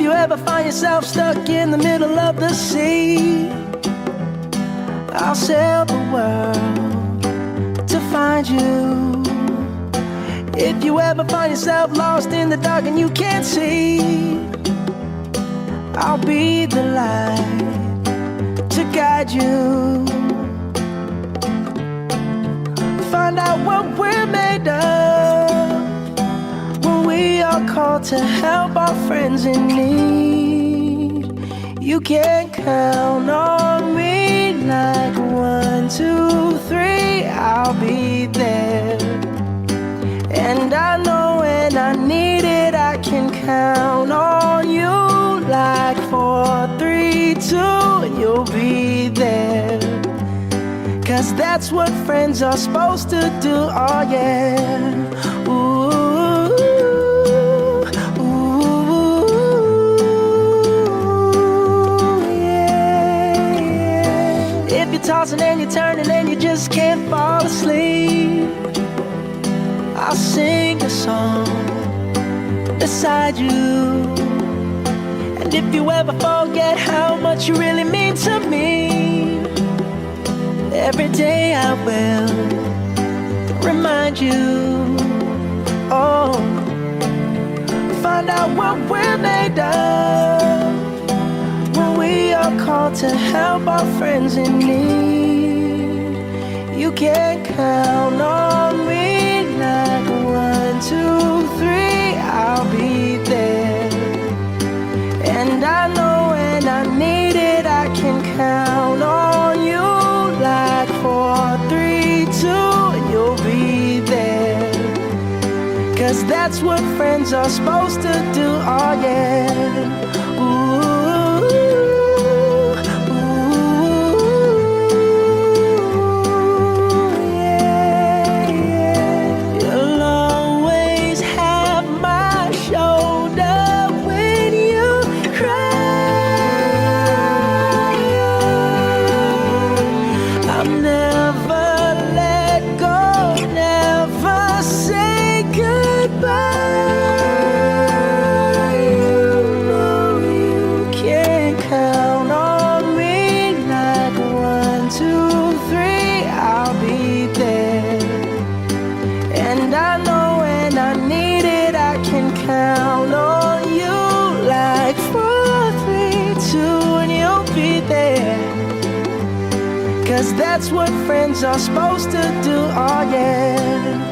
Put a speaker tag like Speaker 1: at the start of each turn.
Speaker 1: if you ever find yourself stuck in the middle of the sea, I'll sail the world to find you. If you ever find yourself lost in the dark and you can't see, I'll be the light to guide you. Find out what we're made of when we are called to help our friends in need. You can count on me like 1, 2, 3, I'll be there. And I know when I need it, I can count on you like 4, 3, 2, and you'll be there. 'Cause that's what friends are supposed to do, oh yeah. Ooh, ooh, yeah, yeah. If you're tossing and you're turning and you just can't fall asleep, I'll sing a song beside you. And if you ever forget how much you really mean to me, every day I will remind you. Oh, find out what we're made of when we are called to help our friends in need. You can count on me like 1, 2, 3, I'll be there. And I know when I need it, I can count on you like 4, 3, 2, and you'll be there. 'Cause that's what friends are supposed to do, oh yeah. Ooh, count on you like 4, 3, 2, and you'll be there. 'Cause that's what friends are supposed to do, oh yeah.